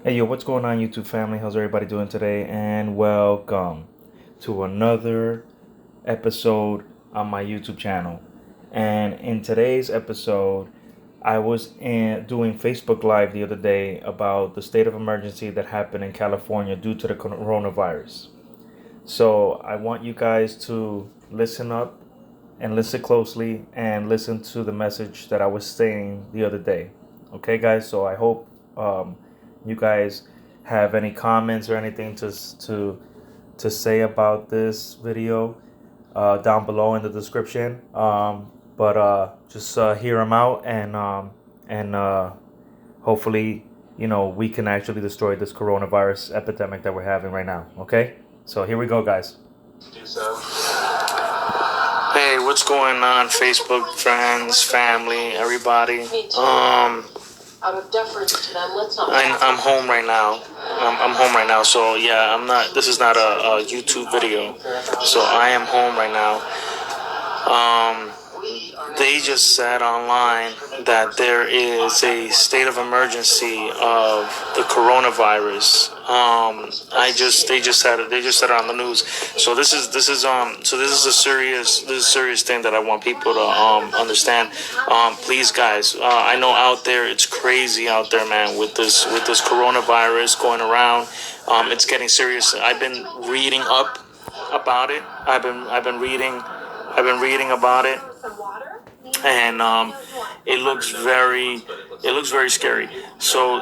Hey yo, what's going on, YouTube family? How's everybody doing today? And welcome to another episode on my YouTube channel. And in today's episode, I was doing Facebook Live the other day about the state of emergency that happened in California due to the coronavirus. So I want you guys to listen up and listen closely and listen to the message that I was saying the other day. Okay, guys? So I hope you guys have any comments or anything to say about this video down below in the description. But just hear them out and hopefully we can actually destroy this coronavirus epidemic that we're having right now. Okay, so here we go, guys. Hey, what's going on, Facebook friends, family, everybody? Out of deference to them, let's not. I'm home right now. I'm home right now, so yeah, I'm not. This is not a YouTube video, so I am home right now. They just said online that there is a state of emergency of the coronavirus. They just said it on the news. So this is a serious thing that I want people to understand. Please, guys, I know out there it's crazy out there, man, with this coronavirus going around. It's getting serious. I've been reading up about it. I've been reading about it, and it looks very scary. So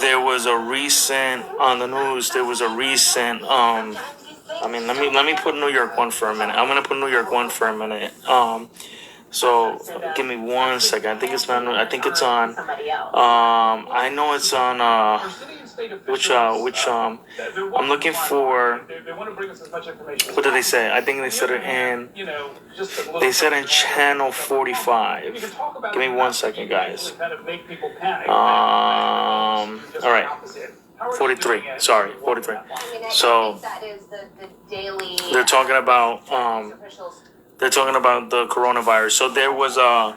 there was a recent on the news. There was a recent. Let me put New York one for a minute. I'm gonna put New York one for a minute. So give me 1 second. I think it's not. I think it's on. I know it's on. I'm looking for. What did they say? I think they said it in. They said in channel 45. Give me 1 second, guys. All right. 43. Sorry, 43. So they're talking about the coronavirus. So there was a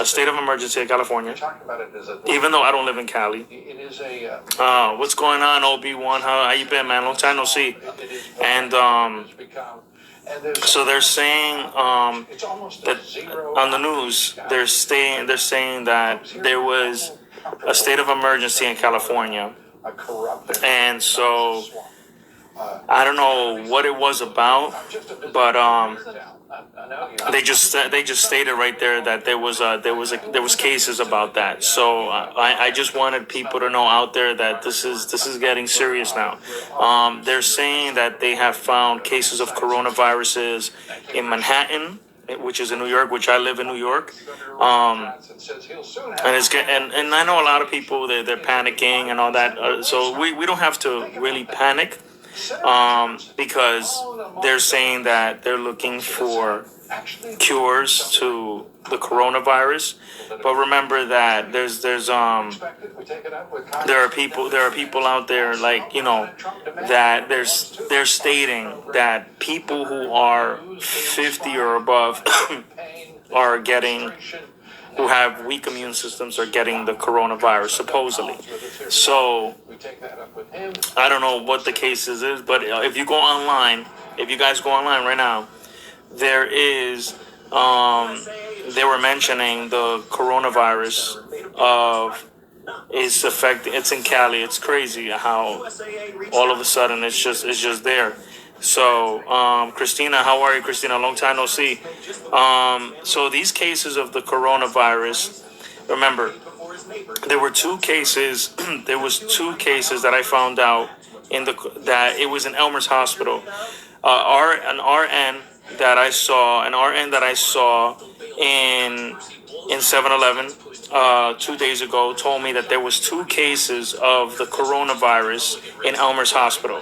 state of emergency in California. Even though I don't live in Cali. What's going on, OB1? How you been, man? Long time no see. And so they're saying that on the news they're saying that there was a state of emergency in California, and so I don't know what it was about, but they just stated right there that there was cases about that. So I just wanted people to know out there that this is getting serious now. They're saying that they have found cases of coronaviruses in Manhattan, which is in New York, which I live in New York. And I know a lot of people they're panicking and all that. So we don't have to really panic. Because they're saying that they're looking for cures to the coronavirus, but remember that there are people out there, like, that they're stating that people who are 50 or above are getting who have weak immune systems are getting the coronavirus, supposedly. So I don't know what the case is, but if you guys go online right now, there is, they were mentioning the coronavirus it's in Cali. It's crazy how all of a sudden it's just there. So, Christina, how are you, Christina? Long time no see. So these cases of the coronavirus, remember, there were two cases. There was two cases that I found out that it was in Elmer's Hospital. An RN that I saw in 7-Eleven 2 days ago told me that there was two cases of the coronavirus in Elmer's Hospital.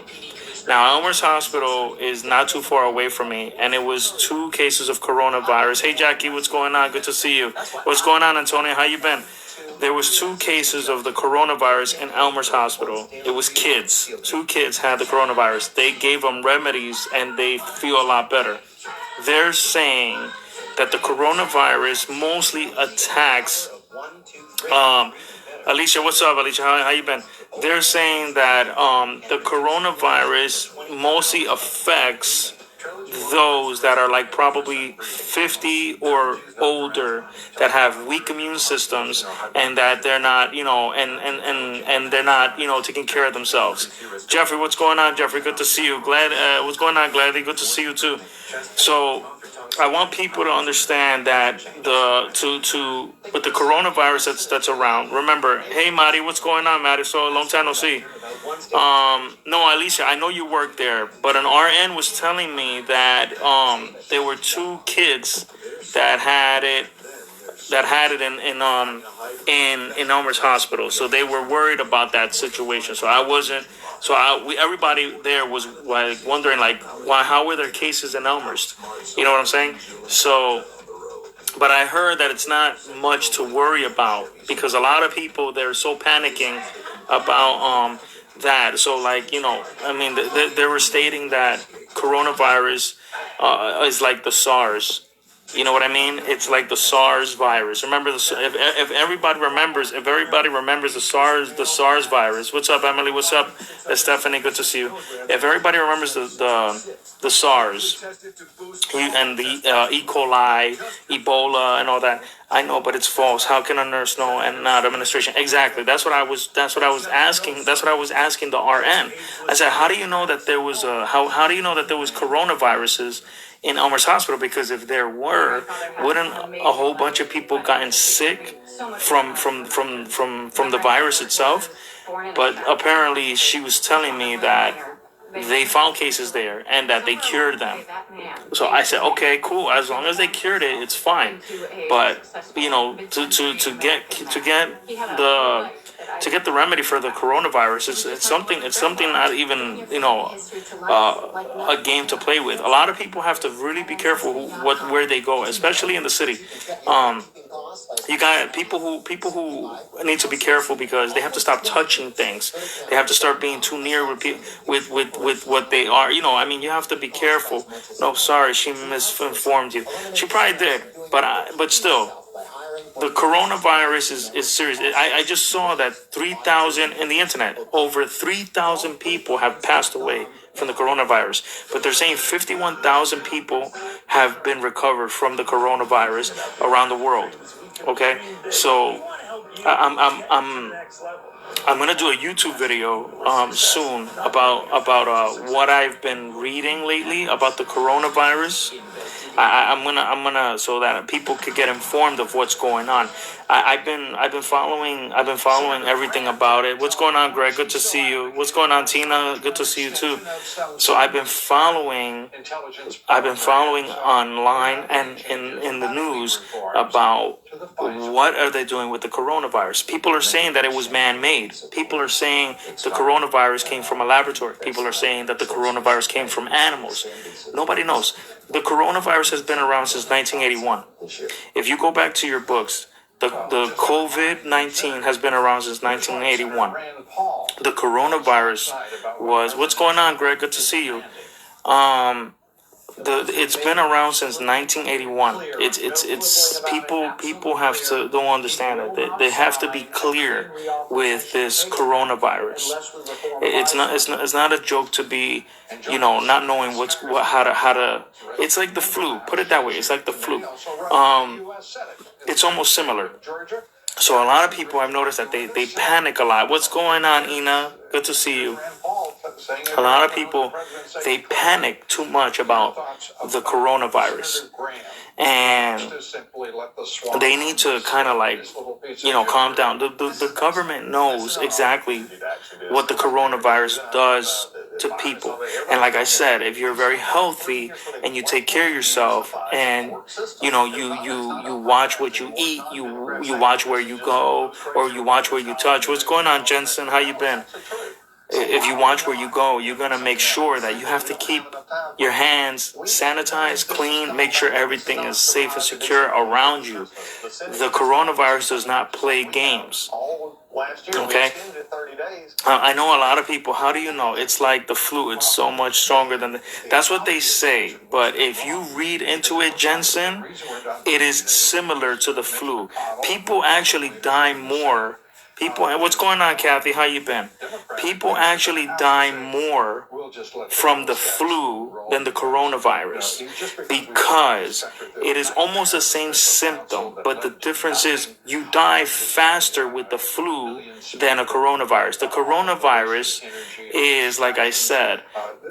Now, Elmer's Hospital is not too far away from me, and it was two cases of coronavirus. Hey, Jackie, what's going on? Good to see you. What's going on, Antonio? How you been? There was two cases of the coronavirus in Elmer's Hospital. It was kids. Two kids had the coronavirus. They gave them remedies, and they feel a lot better. They're saying that the coronavirus mostly attacks Alicia, what's up, Alicia? How you been? They're saying that the coronavirus mostly affects those that are like probably 50 or older that have weak immune systems and that they're not, and they're not, taking care of themselves. Jeffrey, what's going on, Jeffrey? Good to see you. What's going on, Gladly? Good to see you too. So I want people to understand that with the coronavirus that's around. Remember, hey Maddie, what's going on, Maddie? So a long time no see. No, Alicia, I know you work there, but an RN was telling me that there were two kids that had it in Elmer's hospital. So they were worried about that situation. So I wasn't. So everybody there was like wondering like why how were there cases in Elmer's? You know what I'm saying? So. But I heard that it's not much to worry about because a lot of people they're so panicking about that. So like I mean they were stating that coronavirus is like the SARS. You know what I mean? It's like the SARS virus. Remember, if everybody remembers the SARS virus. What's up, Emily? What's up, Stephanie? Good to see you. If everybody remembers the SARS and the E. coli, Ebola, and all that, I know, but it's false. How can a nurse know and not administration? Exactly. That's what I was asking. That's what I was asking the RN. I said, how do you know that there was how do you know that there was coronaviruses in Elmer's hospital? Because if there were, wouldn't a whole bunch of people gotten sick from the virus itself? But apparently, she was telling me that they found cases there and that they cured them. So I said, okay, cool. As long as they cured it, it's fine. But to get the remedy for the coronavirus, it's something not even a game to play with. A lot of people have to really be careful where they go, especially in the city. You got people who need to be careful because they have to stop touching things. They have to start being too near with what they are. I mean, you have to be careful. No, sorry, she misinformed you. She probably did, but still. The coronavirus is serious. I just saw that 3,000 in the internet, over 3,000 people have passed away from the coronavirus. But they're saying 51,000 people have been recovered from the coronavirus around the world. Okay, so I'm gonna do a YouTube video soon about what I've been reading lately about the coronavirus. I'm gonna so that people could get informed of what's going on. I've been following everything about it. What's going on, Greg? Good to see you. What's going on, Tina? Good to see you too. So I've been following online and in the news about what are they doing with the coronavirus. People are saying that it was man-made. People are saying the coronavirus came from a laboratory. People are saying that the coronavirus came from animals. Nobody knows. The coronavirus has been around since 1981. If you go back to your books, the COVID-19 has been around since 1981. The coronavirus was, what's going on, Greg? Good to see you. It's been around since 1981. It's people have to don't understand it. They have to be clear with this coronavirus. It's not a joke to be, not knowing how to. It's like the flu. Put it that way. It's like the flu. It's almost similar. So a lot of people I've noticed that they panic a lot. What's going on, Ina? Good to see you. A lot of people they panic too much about the coronavirus, and they need to kind of like calm down. The government knows exactly what the coronavirus does to people, and like I said, if you're very healthy and you take care of yourself and you watch what you eat, you watch where you go, or you watch where you touch. What's going on, Jensen? How you been? If you watch where you go, you're going to make sure that you have to keep your hands sanitized, clean, make sure everything is safe and secure around you. The coronavirus does not play games. Okay? I know a lot of people, how do you know? It's like the flu, it's so much stronger than that's what they say. But if you read into it, Jensen, it is similar to the flu. People actually die more. People, and what's going on, Kathy? How you been? People actually die more from the flu than the coronavirus because it is almost the same symptom, but the difference is you die faster with the flu than a coronavirus. The coronavirus is, like I said,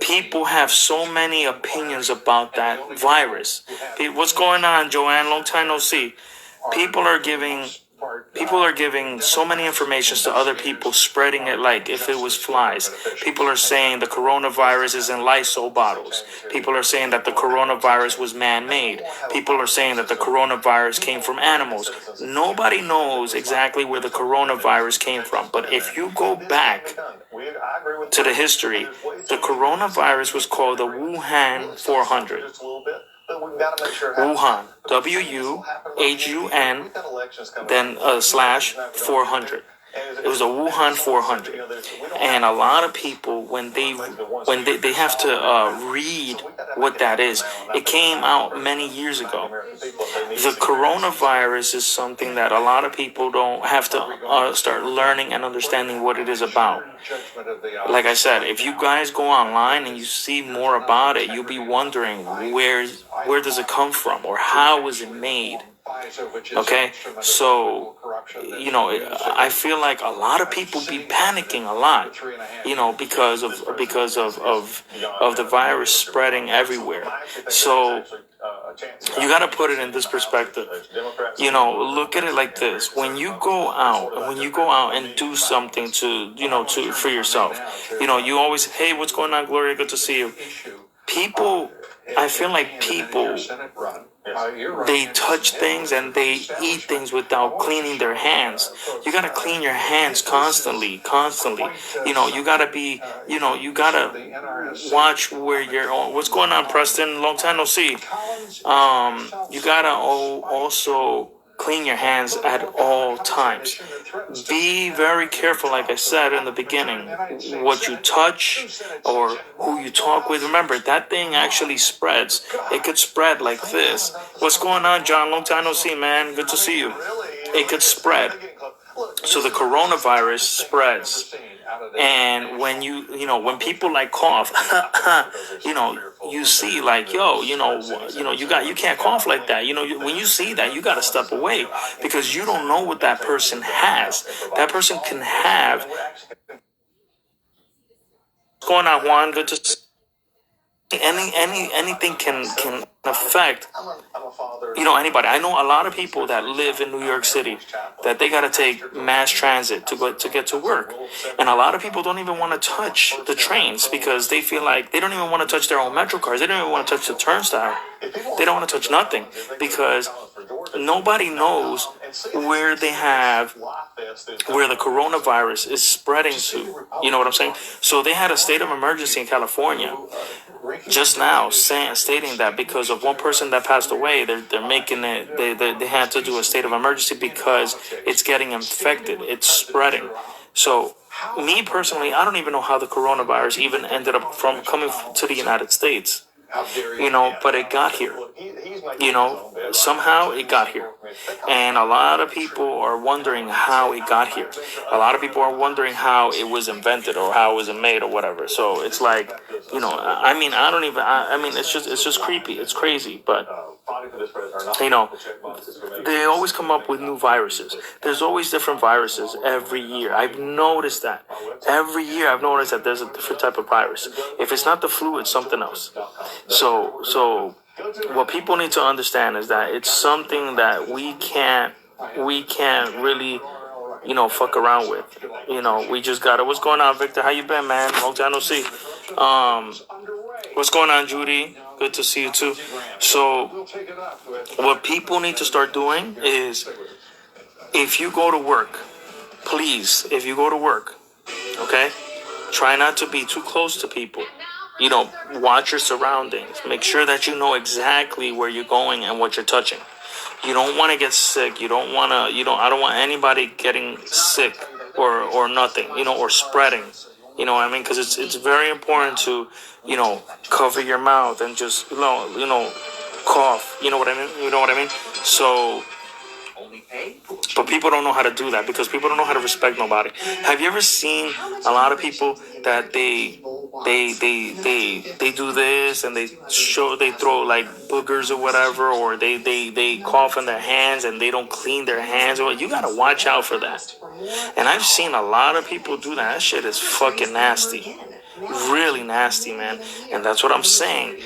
people have so many opinions about that virus. What's going on, Joanne? Long time no see. People are giving so many informations to other people, spreading it like if it was flies. People are saying the coronavirus is in Lysol bottles. People are saying that the coronavirus was man-made. People are saying that the coronavirus came from animals. Nobody knows exactly where the coronavirus came from. But if you go back to the history, the coronavirus was called the Wuhan-400. Wuhan, Wuhun, then slash 400. It was a Wuhan-400, and a lot of people when they have to read what that is. It came out many years ago. The coronavirus is something that a lot of people don't have to start learning and understanding what it is about. Like I said, if you guys go online and you see more about it, you'll be wondering where does it come from or how was it made. Okay, so I feel like a lot of people be panicking a lot, because of the virus spreading everywhere. So you got to put it in this perspective. Look at it like this: when you go out and do something for yourself, you always, hey, what's going on, Gloria? Good to see you. I feel like people, they touch things and they eat things without cleaning their hands. You gotta clean your hands constantly. You gotta be, you gotta watch where you're on. What's going on, Preston? Long time no see. You gotta also clean your hands at all times. Be very careful, like I said in the beginning, what you touch or who you talk with. Remember, that thing actually spreads. It could spread like this. What's going on, John? Long time no see, man. Good to see you. It could spread. So the coronavirus spreads. And when when people like cough, you see like, you can't cough like that. When you see that, you got to step away because you don't know what that person has. That person can have. What's going on, Juan? Good to see. Anything can affect anybody. I know a lot of people that live in New York City that they got to take mass transit to get to work, and a lot of people don't even want to touch the trains because they feel like they don't even want to touch their own metro cars. They don't even want to touch the turnstile. They don't want to touch nothing because nobody knows where the coronavirus is spreading to. You know what I'm saying? So they had a state of emergency in California just now, stating that because of one person that passed away, they're making it. They had to do a state of emergency because it's getting infected. It's spreading. So me personally, I don't even know how the coronavirus even ended up coming to the United States. But it got here. Somehow it got here. And a lot of people are wondering how it got here. A lot of people are wondering how it was invented or how it was made or whatever. So it's like, it's just creepy. It's crazy. But, they always come up with new viruses. There's always different viruses every year. I've noticed that. Every year I've noticed that there's a different type of virus. If it's not the flu, it's something else. So what people need to understand is that it's something that we can't really, fuck around with. We just gotta. What's going on, Victor? How you been, man? Long time no see. What's going on, Judy? Good to see you too. So what people need to start doing is, if you go to work, please, okay, try not to be too close to people. Watch your surroundings. Make sure that you know exactly where you're going and what you're touching. You don't want to get sick. I don't want anybody getting sick or nothing, or spreading. You know what I mean? Because it's very important to, cover your mouth and just, cough. You know what I mean? You know what I mean? So, but people don't know how to do that because people don't know how to respect nobody. Have you ever seen a lot of people that they do this and they throw like boogers or whatever, or they cough in their hands and they don't clean their hands? Or you gotta watch out for that. And I've seen a lot of people do that. That shit is fucking nasty. Really nasty, man. And that's what I'm saying.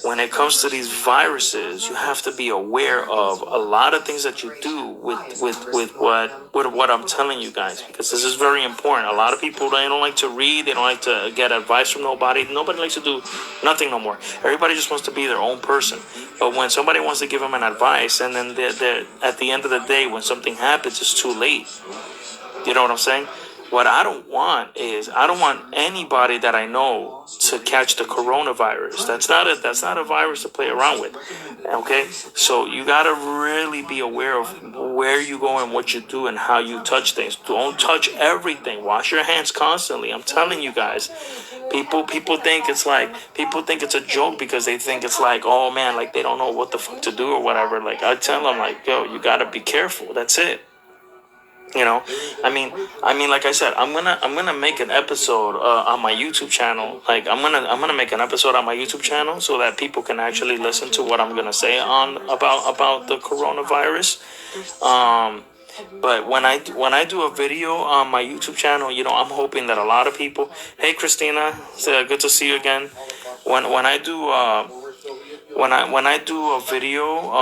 When it comes to these viruses, you have to be aware of a lot of things that you do with what I'm telling you guys, because this is very important. A lot of people, they don't like to read, they don't like to get advice from nobody. Nobody likes to do nothing no more. Everybody just wants to be their own person. But when somebody wants to give them an advice, and then they're at the end of the day, when something happens, it's too late. You know what I'm saying? What I don't want anybody that I know to catch the coronavirus. That's not a virus to play around with. Okay? So you gotta really be aware of where you go and what you do and how you touch things. Don't touch everything. Wash your hands constantly. I'm telling you guys. People think it's a joke because they think it's like, oh man, like they don't know what the fuck to do or whatever. Like I tell them, like, yo, you gotta be careful. That's it. Like I said, I'm gonna make an episode on my YouTube channel. Like I'm gonna make an episode on my YouTube channel so that people can actually listen to what I'm gonna say on about the coronavirus. But when I do a video on my YouTube channel, I'm hoping that a lot of people. Hey, Christina, it's, good to see you again. When I do when I do a video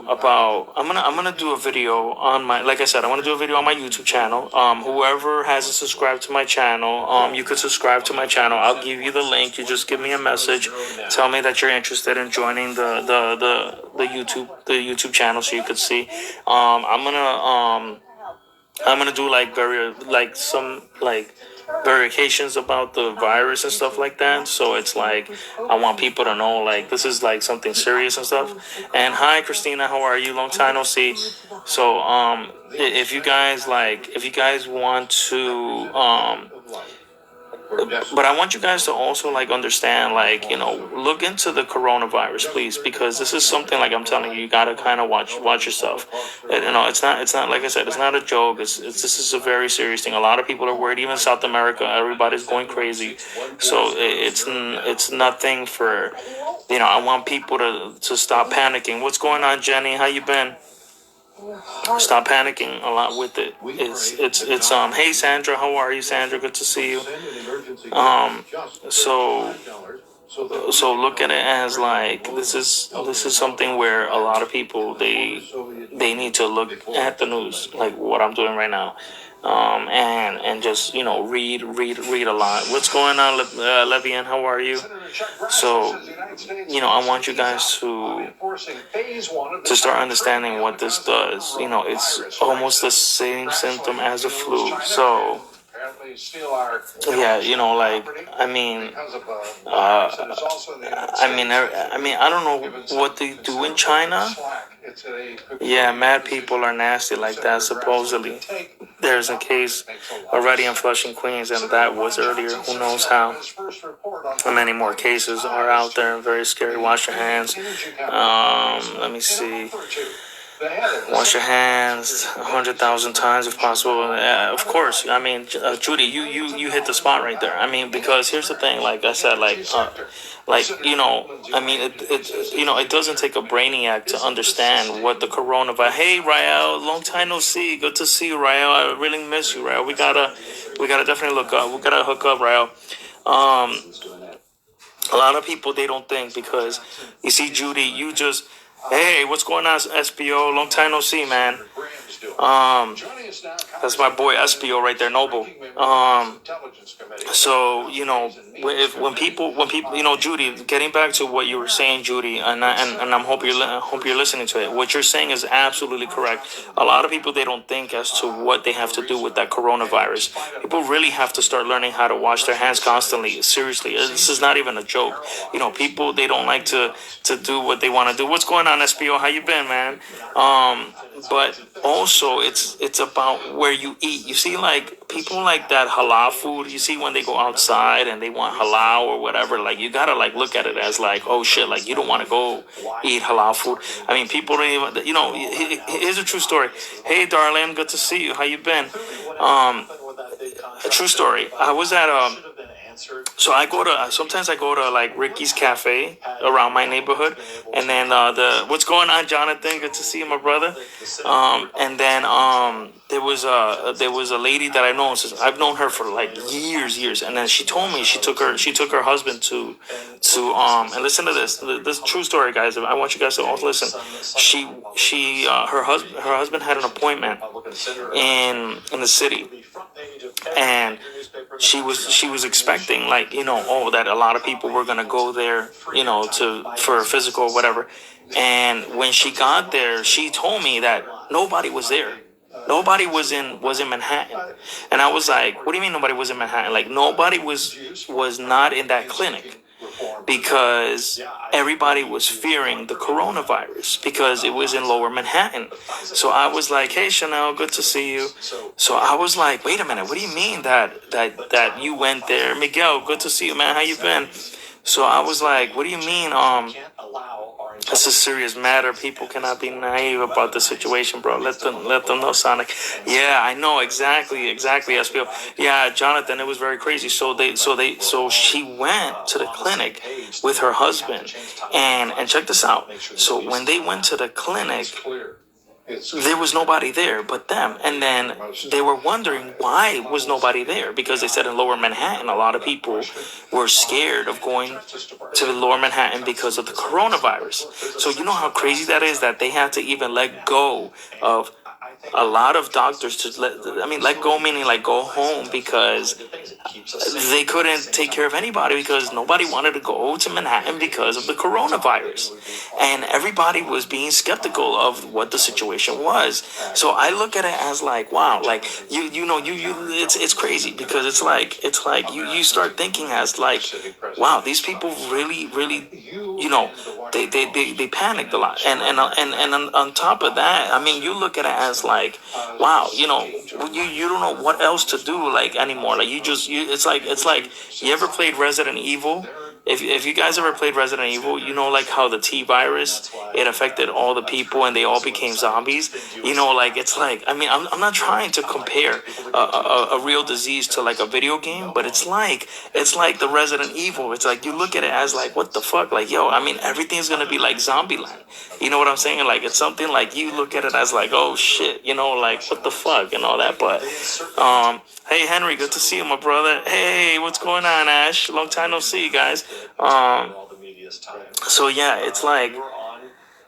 about I'm gonna do a video on my, like I said, I want to do a video on my YouTube channel. Whoever hasn't subscribed to my channel, you could subscribe to my channel. I'll give you the link. You just give me a message, tell me that you're interested in joining the YouTube channel so you could see. I'm gonna do some verifications about the virus and stuff like that. So it's like I want people to know like this is like something serious and stuff. And hi, Christina, how are you? Long time no see. So if you guys want to but I want you guys to also like understand, like, look into the coronavirus, please, because this is something, like I'm telling you, you gotta kind of watch yourself. And, it's not like I said, it's not a joke. This is a very serious thing. A lot of people are worried. Even South America, everybody's going crazy. So it's nothing for, I want people to stop panicking. What's going on, Jenny? How you been? Stop panicking a lot with it. It's hey Sandra, how are you, Sandra? Good to see you. So look at it as like this is something where a lot of people they need to look at the news like what I'm doing right now. And just read a lot. What's going on, Levian? How are you? So I want you guys to start understanding what this does. It's almost the same symptom as a flu. So yeah, I don't know what they do in China. Yeah, mad people are nasty like that. Supposedly, there's a case already in Flushing, Queens, and that was earlier. Who knows how many more cases are out there? Very scary. Wash your hands. Let me see. Wash your hands 100,000 times if possible. Of course. Judy, you hit the spot right there. Because here's the thing. Like I said, it doesn't take a brainiac to understand what the coronavirus. Hey, Rael, long time no see. Good to see you, Rael. I really miss you, Rael. We gotta definitely look up. We gotta hook up, Rael. A lot of people, they don't think, because you see, Judy, you just. Hey, what's going on, SPO? Long time no see, man. That's my boy SPO right there, Noble. So when people, Judy, getting back to what you were saying, Judy, and I'm hope you're listening to it. What you're saying is absolutely correct. A lot of people, they don't think as to what they have to do with that coronavirus. People really have to start learning how to wash their hands constantly. Seriously, this is not even a joke. People, they don't like to do what they want to do. What's going on, on, SPO? How you been, man? But also it's about where you eat. You see, like people like that halal food. You see when they go outside and they want halal or whatever. Like you gotta like look at it as like, oh shit, like you don't want to go eat halal food. I mean, people don't even. Here's a true story. Hey, darling, good to see you. How you been? A true story. I was at so sometimes I go to like Ricky's Cafe around my neighborhood, and then what's going on, Jonathan? Good to see you, my brother. And then there was a lady that I've known her for like years, and then she told me she took her husband to and listen to this true story, guys. I want you guys to all listen. Her husband had an appointment in the city, and she was expecting like that a lot of people were gonna go there to for a physical or whatever. And when she got there, she told me that nobody was there. Nobody was in Manhattan. And I was like, what do you mean nobody was in Manhattan? Like nobody was not in that clinic because everybody was fearing the coronavirus because it was in Lower Manhattan. So I was like, hey Chanel, good to see you. So I was like, wait a minute, what do you mean that you went there? Miguel, good to see you, man. How you been? So I was like, what do you mean? It's a serious matter. People cannot be naive about the situation, bro. Let them know, Sonic. Yeah, I know exactly, SPO. Yeah, Jonathan, it was very crazy. So she went to the clinic with her husband, and check this out. So when they went to the clinic, there was nobody there but them. And then they were wondering why was nobody there, because they said in Lower Manhattan a lot of people were scared of going to Lower Manhattan because of the coronavirus. So you know how crazy that is, that they had to even let go of a lot of doctors to let go, meaning like go home, because they couldn't take care of anybody because nobody wanted to go to Manhattan because of the coronavirus. And everybody was being skeptical of what the situation was. So I look at it as like, wow, like it's crazy, because it's like you start thinking as like, wow, these people really they panicked a lot. And on top of that, I mean, you look at it as like, wow, you don't know what else to do like anymore. Like it's like you ever played Resident Evil? If you guys ever played Resident Evil, like how the T virus, it affected all the people and they all became zombies. Like it's like, I mean, I'm not trying to compare a real disease to like a video game, but it's like the Resident Evil. It's like you look at it as like, what the fuck, like, yo, I mean, everything's gonna be like zombie land. You know what I'm saying? Like it's something like you look at it as like, oh shit, like what the fuck and all that. But hey Henry, good to see you, my brother. Hey, what's going on, Ash? Long time no see, guys. So yeah,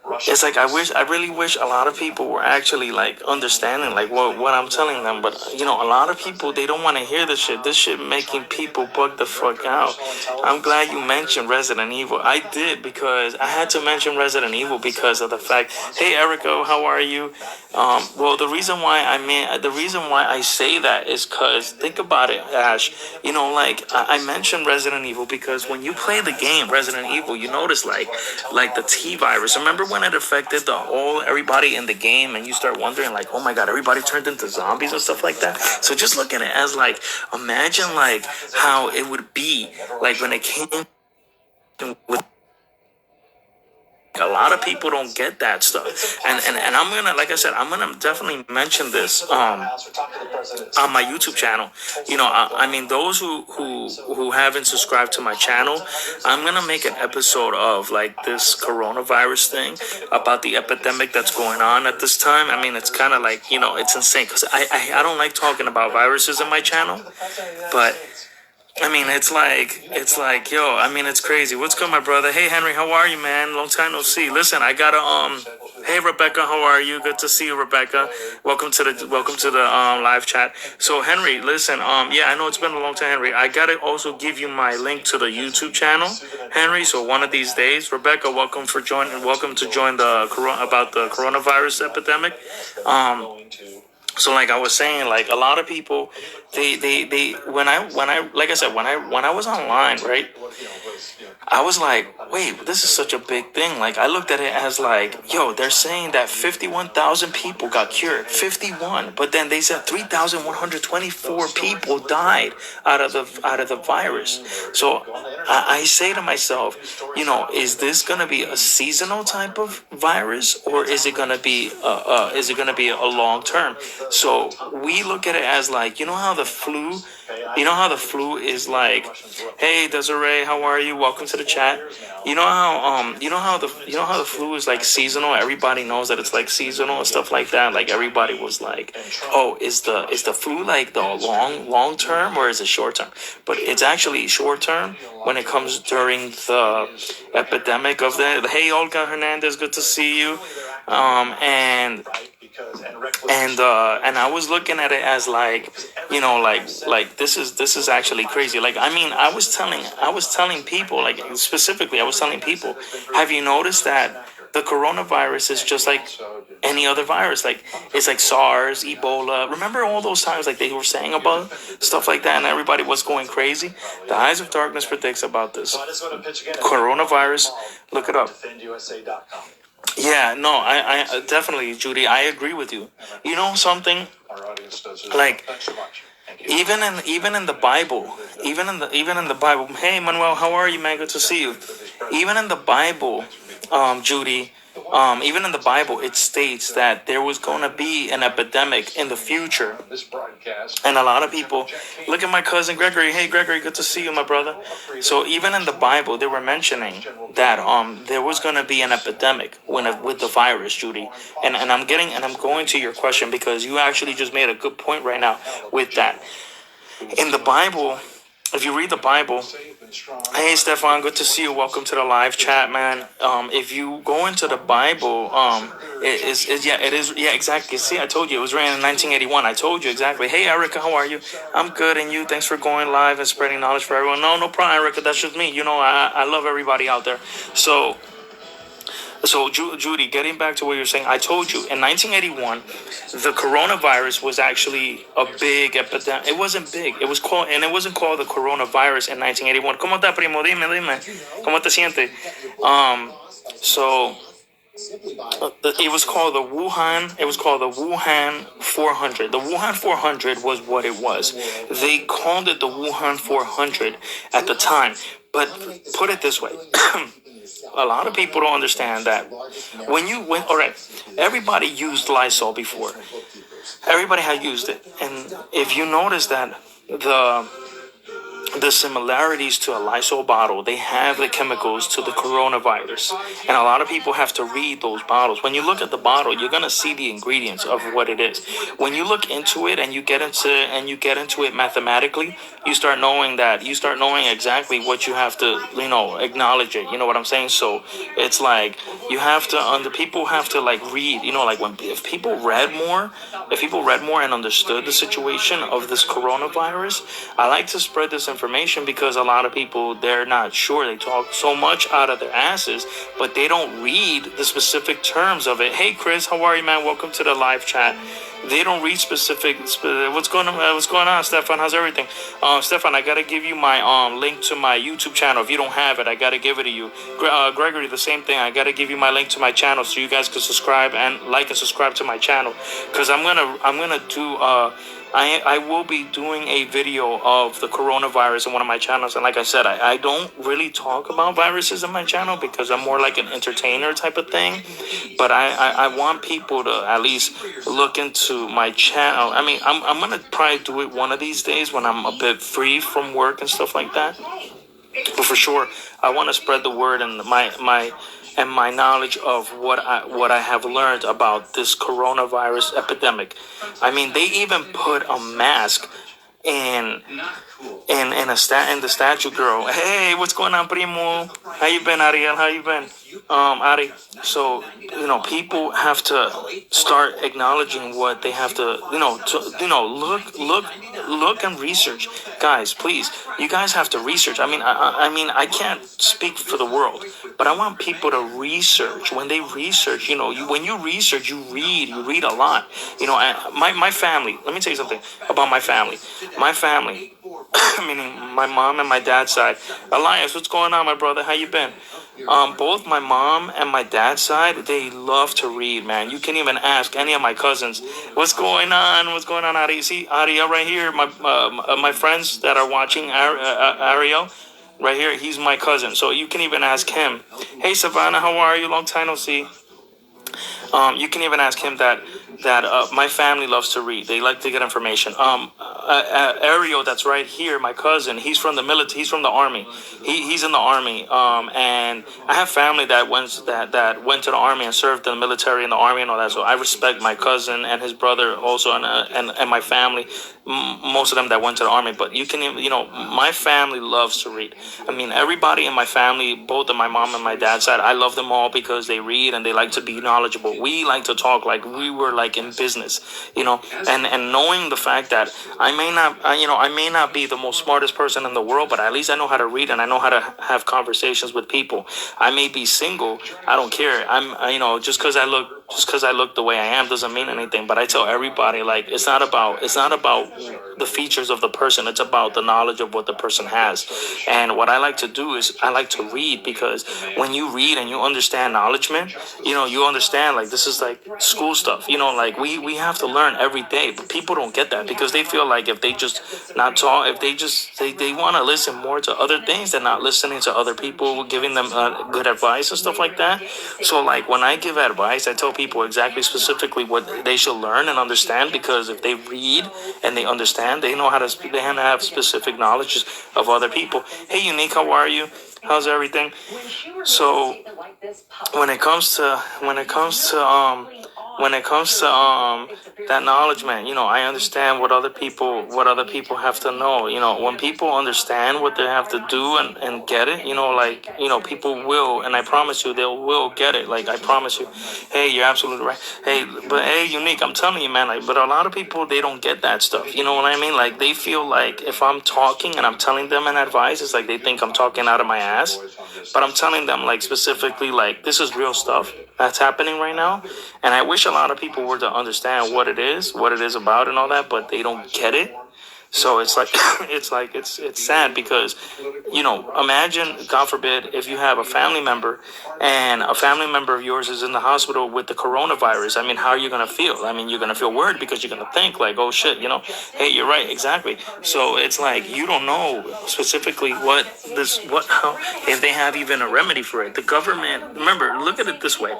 I really wish a lot of people were actually like understanding like what I'm telling them. But a lot of people, they don't want to hear this shit. This shit making people bug the fuck out. I'm glad you mentioned Resident Evil. I did, because I had to mention Resident Evil because of the fact, hey Erica, how are you? Well, the reason why I say that is because think about it, Ash. I mentioned Resident Evil because when you play the game Resident Evil, you notice like the T virus. Remember when it affected everybody in the game, and you start wondering like, oh my god, everybody turned into zombies and stuff like that. So just look at it as like, imagine like how it would be like when it came with. A lot of people don't get that stuff, and I'm gonna, like I said, I'm gonna definitely mention this on my YouTube channel. I mean, those who haven't subscribed to my channel, I'm gonna make an episode of like this coronavirus thing, about the epidemic that's going on at this time. I mean, it's kind of like, it's insane, because I don't like talking about viruses in my channel, but I mean, it's like, yo, I mean, it's crazy. What's good, my brother? Hey, Henry, how are you, man? Long time no see. Listen, I gotta, hey, Rebecca, how are you? Good to see you, Rebecca. Welcome to the live chat. So, Henry, listen, yeah, I know it's been a long time, Henry. I gotta also give you my link to the YouTube channel, Henry. So one of these days, Rebecca, welcome to join the about the coronavirus epidemic. So like I was saying, like a lot of people, they when I like I said, when I was online, right, I was like, wait, this is such a big thing. Like I looked at it as like, yo, they're saying that 51,000 people got cured, 51, but then they said 3,124 people died out of the virus. So I say to myself, is this gonna be a seasonal type of virus, or is it gonna be a long term? So we look at it as like, you know how the flu is like, hey Desiree, how are you? Welcome to the chat. You know how the flu is like seasonal. Everybody knows that it's like seasonal and stuff like that. Like everybody was like, oh, is the flu like the long term or is it short term? But it's actually short term when it comes during the epidemic of the. Hey Olga Hernandez, good to see you. And I was looking at it as like, like this is actually crazy. Like I mean, I was telling people, like specifically, I was telling people, have you noticed that the coronavirus is just like any other virus? Like it's like SARS, Ebola. Remember all those times like they were saying about stuff like that, and everybody was going crazy. The Eyes of Darkness predicts about this coronavirus. Look it up. Yeah, no, I definitely, Judy, I agree with you. You know something? Like even in the Bible, even in the Bible. Hey, Manuel, how are you, man? Good to see you. Even in the Bible, Judy, even in the Bible, it states that there was going to be an epidemic in the future, and a lot of people look at my cousin Gregory. Hey, Gregory, good to see you, my brother. So even in the Bible, they were mentioning that there was going to be an epidemic with the virus, Judy. And I'm going to your question because you actually just made a good point right now with that. In the Bible, if you read the Bible, hey Stefan, good to see you. Welcome to the live chat, man. If you go into the Bible, it is yeah, exactly. See, I told you it was written in 1981. I told you exactly. Hey Erica, how are you? I'm good, and you? Thanks for going live and spreading knowledge for everyone. No problem, Erica. That's just me. I love everybody out there. So, Judy, getting back to what you're saying, I told you in 1981, the coronavirus was actually a big epidemic. It wasn't big. It wasn't called the coronavirus in 1981. ¿Cómo está, primo? Dime. ¿Cómo te sientes? So it was called the Wuhan. It was called the Wuhan-400. The Wuhan-400 was what it was. They called it the Wuhan-400 at the time. But put it this way. A lot of people don't understand that all right, everybody used Lysol before. Everybody had used it. And if you notice that the similarities to a Lysol bottle, they have the chemicals to the coronavirus. And a lot of people have to read those bottles. When you look at the bottle, you're gonna see the ingredients of what it is. When you look into it and you get into it mathematically, you start knowing exactly what you have to, acknowledge it. You know what I'm saying? So it's like people have to like read, like if people read more, and understood the situation of this coronavirus. I like to spread this information because a lot of people, they're not sure. They talk so much out of their asses, but they don't read the specific terms of it. Hey Chris, how are you, man? Welcome to the live chat. They don't read what's going on, Stefan? How's everything? Stefan, I gotta give you my link to my YouTube channel. If you don't have it, I gotta give it to you. Gregory, the same thing. I gotta give you my link to my channel so you guys can subscribe and like and subscribe to my channel. Because I'm gonna do I will be doing a video of the coronavirus on one of my channels. And like I said, I don't really talk about viruses on my channel because I'm more like an entertainer type of thing. But I want people to at least look into my channel. I mean, I'm going to probably do it one of these days when I'm a bit free from work and stuff like that. But for sure, I want to spread the word and my knowledge of what I have learned about this coronavirus epidemic. I mean, they even put a mask in the statue girl. Hey, what's going on, primo? How you been, Ariel? How you been? Ari. So people have to start acknowledging what they have to, look and research, guys. Please, you guys have to research. I can't speak for the world, but I want people to research. When they research, when you research, you read a lot. My family. Let me tell you something about my family. My family, meaning my mom and my dad's side. Elias, what's going on, my brother? How you been? Both my mom and my dad's side, they love to read, man. You can even ask any of my cousins, what's going on? What's going on, Ari? See, Ariel right here, my friends that are watching, Ariel, right here, he's my cousin. So you can even ask him, hey, Savannah, how are you? Long time no see. You can even ask him that my family loves to read. They like to get information. Ariel, that's right here, my cousin. He's from the military. He's from the army. He's in the army. And I have family that went to the army and served in the military and the army and all that. So I respect my cousin and his brother also, and my family. Most of them that went to the army. But you can even, my family loves to read. I mean, everybody in my family, both of my mom and my dad's side, I love them all because they read and they like to be knowledgeable. We like to talk like we were like in business, and knowing the fact that I may not be the most smartest person in the world, but at least I know how to read and I know how to have conversations with people. I may be single. I don't care. Just because I look the way I am doesn't mean anything. But I tell everybody, like, it's not about the features of the person. It's about the knowledge of what the person has. And what I like to do is I like to read, because when you read and you understand knowledge, man, you understand, like, this is like school stuff. Like we have to learn every day. But people don't get that because they feel like if they just not talk, if they just they want to listen more to other things, they're not listening to other people giving them good advice and stuff like that. So like when I give advice, I tell people exactly specifically what they should learn and understand, because if they read and they understand, they know how to speak, they have specific knowledge of other people. Hey, Unique, how are you? How's everything? So when it comes to that knowledge, man, I understand what other people have to know. When people understand what they have to do and get it, people will, and I promise you, they will get it. Like, I promise you. Hey, you're absolutely right. Hey, but hey, Unique, I'm telling you, man, like, but a lot of people, they don't get that stuff. You know what I mean? Like, they feel like if I'm talking and I'm telling them an advice, it's like they think I'm talking out of my ass. But I'm telling them, like, specifically, like, this is real stuff that's happening right now. And I wish a lot of people were to understand what it is about and all that, but they don't get it. So it's like it's sad, because imagine, God forbid, if you have a family member and a family member of yours is in the hospital with the coronavirus. I mean, how are you gonna feel? I mean, you're gonna feel worried, because you're gonna think like, oh shit, hey, you're right, exactly. So it's like you don't know specifically how, if they have even a remedy for it. The government, remember, look at it this way: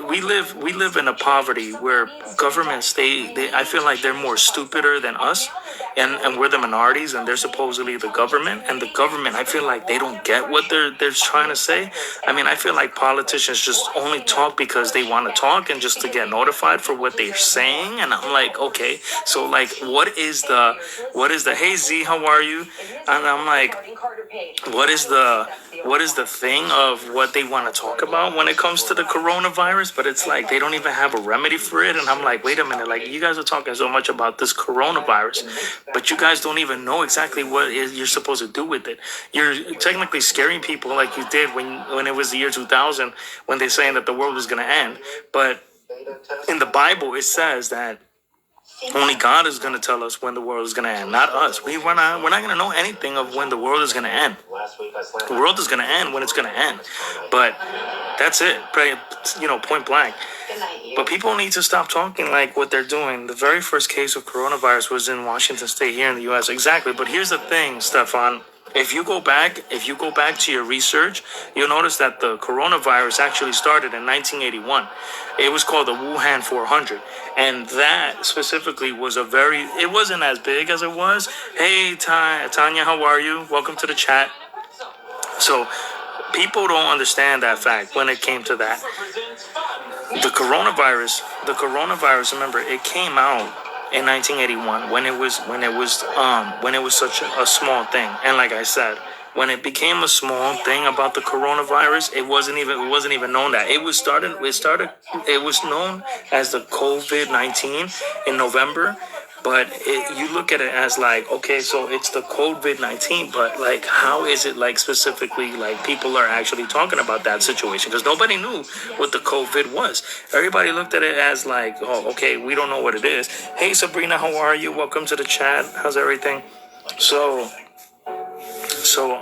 we live in a poverty where governments, they I feel like they're more stupider than us, and we're the minorities, and they're supposedly the government. And the government, I feel like they don't get what they're trying to say. I mean, I feel like politicians just only talk because they want to talk and just to get notified for what they're saying. And I'm like, okay, so like, what is the hey Z, how are you? And I'm like, what is the thing of what they want to talk about when it comes to the coronavirus? But it's like they don't even have a remedy for it. And I'm like, wait a minute, like, you guys are talking so much about this coronavirus, but you guys don't even know exactly what you're supposed to do with it. You're technically scaring people like you did when it was the year 2000, when they're saying that the world was going to end. But in the Bible, it says that only God is going to tell us when the world is going to end, not us. We're not going to know anything of when the world is going to end. The world is going to end when it's going to end. But that's it, point blank. But people need to stop talking like what they're doing. The very first case of coronavirus was in Washington State, here in the U.S. Exactly. But here's the thing, Stefan. If you go back to your research, you'll notice that the coronavirus actually started in 1981. It was called the Wuhan-400, and that specifically was it wasn't as big as it was. Hey, Tanya, how are you? Welcome to the chat. So people don't understand that fact when it came to that. The coronavirus, remember, it came out in 1981 when it was such a small thing. And like I said, when it became a small thing about the coronavirus, it wasn't even known that it was known as the COVID-19 in November. But you look at it as like, okay, so it's the COVID-19, but like, how is it like specifically like people are actually talking about that situation? Because nobody knew what the COVID was. Everybody looked at it as like, oh, okay, we don't know what it is. Hey, Sabrina, how are you? Welcome to the chat. How's everything? So, so,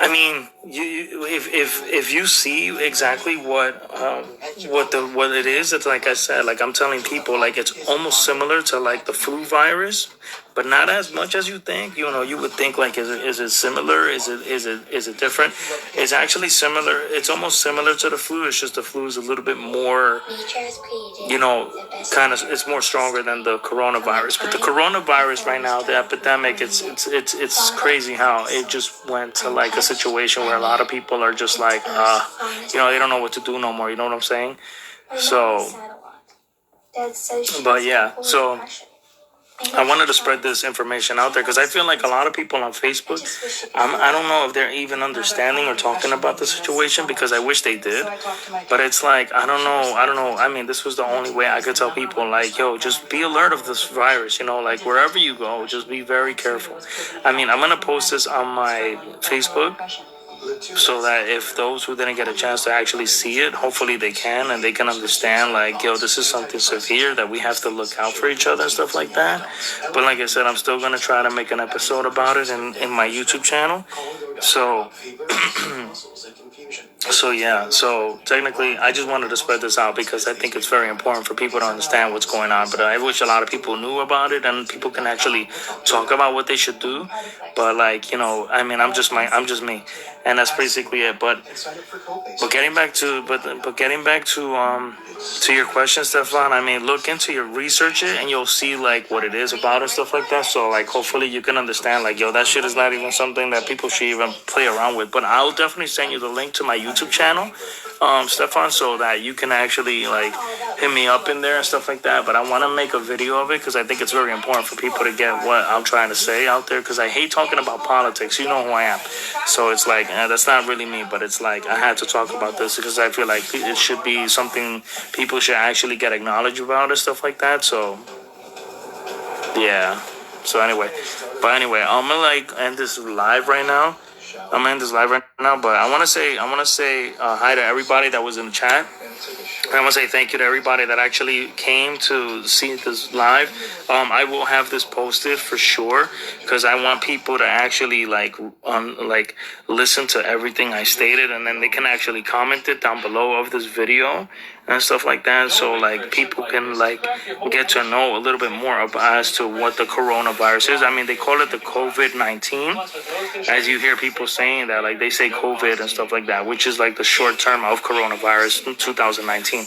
I mean, if you see exactly what it is, it's like I said, like I'm telling people, like it's almost similar to like the flu virus, but not as much as you think. You know, you would think like, is it similar? Is it different? It's actually similar. It's almost similar to the flu. It's just the flu is a little bit more, you know, kind of, it's more stronger than the coronavirus. But the coronavirus right now, the epidemic, it's crazy how it just went to like a situation where a lot of people are just like, you know, they don't know what to do no more. You know what I'm saying? So, but yeah, so I wanted to spread this information out there because I feel like a lot of people on Facebook, I don't know if they're even understanding or talking about the situation because I wish they did. But it's like, I don't know. I mean, this was the only way I could tell people, like, yo, just be alert of this virus, you know, like wherever you go, just be very careful. I mean, I'm going to post this on my Facebook so that if those who didn't get a chance to actually see it, hopefully they can and they can understand like, yo, this is something severe that we have to look out for each other and stuff like that. But like I said, I'm still going to try to make an episode about it in my YouTube channel. So so yeah, so technically I just wanted to spread this out because I think it's very important for people to understand what's going on. But I wish a lot of people knew about it and people can actually talk about what they should do. But like, you know, I mean, I'm just me, and that's basically it. But getting back to your question, Stefan. I mean, look into your research it and you'll see like what it is about and stuff like that. So like, hopefully you can understand like, yo, that shit is not even something that people should even play around with. But I'll definitely send you the link to my YouTube channel, Stefan, so that you can actually like hit me up in there and stuff like that. But I want to make a video of it because I think it's very important for people to get what I'm trying to say out there because I hate talking about politics. You know who I am. So it's like, that's not really me, but it's like I had to talk about this because I feel like it should be something people should actually get acknowledged about and stuff like that. So yeah. So anyway, I'm gonna like end this live right now. But I want to say hi to everybody that was in the chat. I want to say thank you to everybody that actually came to see this live. I will have this posted for sure because I want people to actually like listen to everything I stated, and then they can actually comment it down below of this video and stuff like that. So like people can like get to know a little bit more as to what the coronavirus is. I mean, they call it the COVID-19, as you hear people saying that, like they say COVID and stuff like that, which is like the short term of coronavirus in 2019.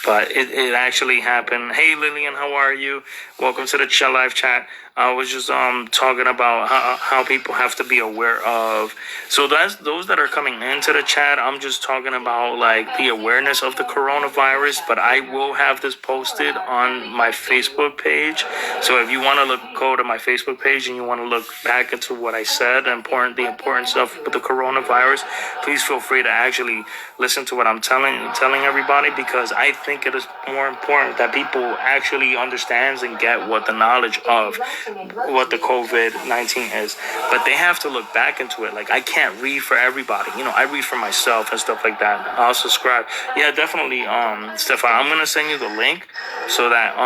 But it actually happened. Hey Lillian, how are you? Welcome to the live chat. I was just talking about how people have to be aware of. So that's those that are coming into the chat. I'm just talking about like the awareness of the coronavirus. But I will have this posted on my Facebook page. So if you want to go to my Facebook page and you want to look back into what I said, the importance of the coronavirus, please feel free to actually listen to what I'm telling everybody because I think it is more important that people actually understands and get what the knowledge of what the COVID-19 is. But they have to look back into it. Like I can't read for everybody. You know, I read for myself and stuff like that. I'll subscribe. Yeah, definitely, Stefan. I'm gonna send you the link so that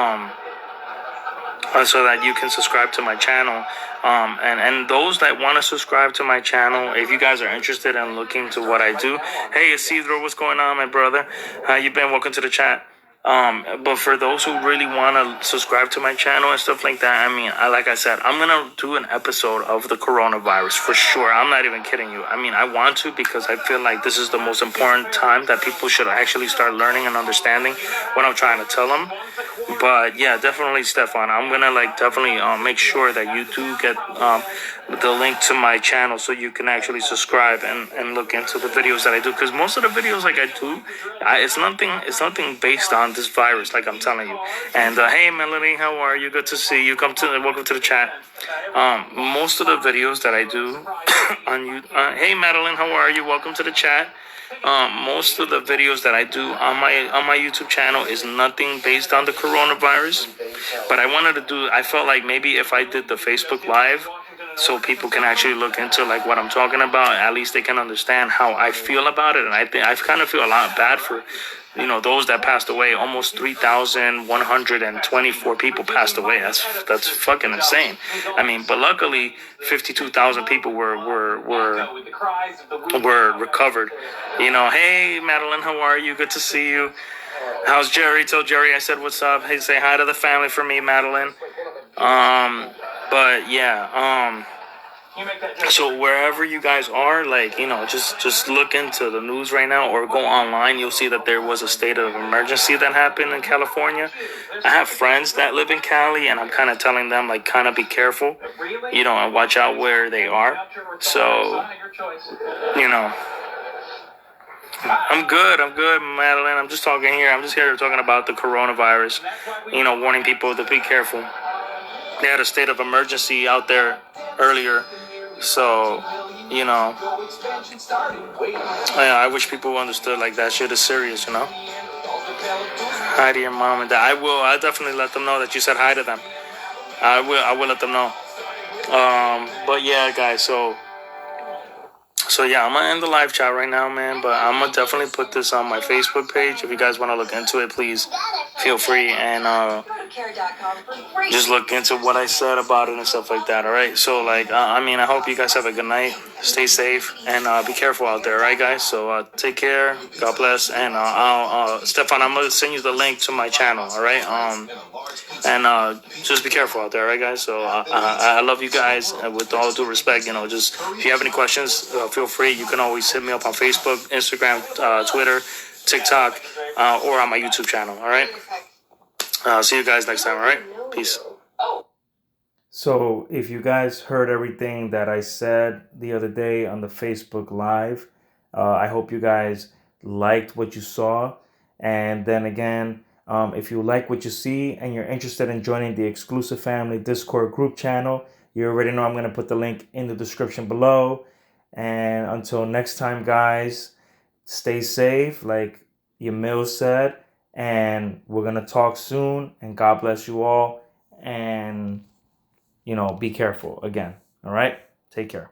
you can subscribe to my channel. And those that want to subscribe to my channel, if you guys are interested in looking to what I do, hey Isidro, what's going on, my brother? How you been? Welcome to the chat. But for those who really want to subscribe to my channel and stuff like that, I mean, like I said, I'm gonna do an episode of the coronavirus for sure. I'm not even kidding you. I mean, I want to because I feel like this is the most important time that people should actually start learning and understanding what I'm trying to tell them. But yeah, definitely, Stefan. I'm gonna definitely make sure that you do get the link to my channel so you can actually subscribe and look into the videos that I do. Because most of the videos I do, it's nothing based on this virus, like I'm telling you. And hey, Melanie, how are you? Good to see you. Welcome to the chat. Most of the videos that I do on you. Hey, Madeline, how are you? Welcome to the chat. Most of the videos that I do on my YouTube channel is nothing based on the coronavirus, but I felt like maybe if I did the Facebook Live, so people can actually look into what I'm talking about, at least they can understand how I feel about it, and I think I kind of feel a lot bad for those that passed away. Almost 3,124 people passed away. That's fucking insane. I mean, but luckily 52,000 people were recovered. Hey Madeline, how are you? Good to see you. How's Jerry? Tell Jerry I said what's up. Hey, say hi to the family for me, Madeline. But yeah, so wherever you guys are, just look into the news right now or go online. You'll see that there was a state of emergency that happened in California. I have friends that live in Cali, and I'm kind of telling them kind of be careful, and watch out where they are. So, you know. I'm good, Madeline. I'm just talking here. I'm just here talking about the coronavirus. Warning people to be careful. They had a state of emergency out there earlier. So, I wish people understood that shit is serious. Hi to your mom and dad. I'll definitely let them know that you said hi to them. I will let them know. But yeah, guys, so yeah, I'm gonna end the live chat right now, man. But I'm gonna definitely put this on my Facebook page. If you guys want to look into it, please feel free and just look into what I said about it and stuff like that. All right. So I hope you guys have a good night. Stay safe and be careful out there. All right, guys. So take care. God bless. And Stefan, I'm gonna send you the link to my channel. All right. And just be careful out there, all right, guys? So I love you guys. With all due respect, just if you have any questions, feel free. You can always hit me up on Facebook, Instagram, Twitter, TikTok, or on my YouTube channel, all right? See you guys next time, all right? Peace. So if you guys heard everything that I said the other day on the Facebook Live, I hope you guys liked what you saw. And then again, if you like what you see and you're interested in joining the exclusive family Discord group channel, you already know I'm going to put the link in the description below. And until next time, guys, stay safe, like Yamil said. And we're going to talk soon. And God bless you all. And, be careful again. All right? Take care.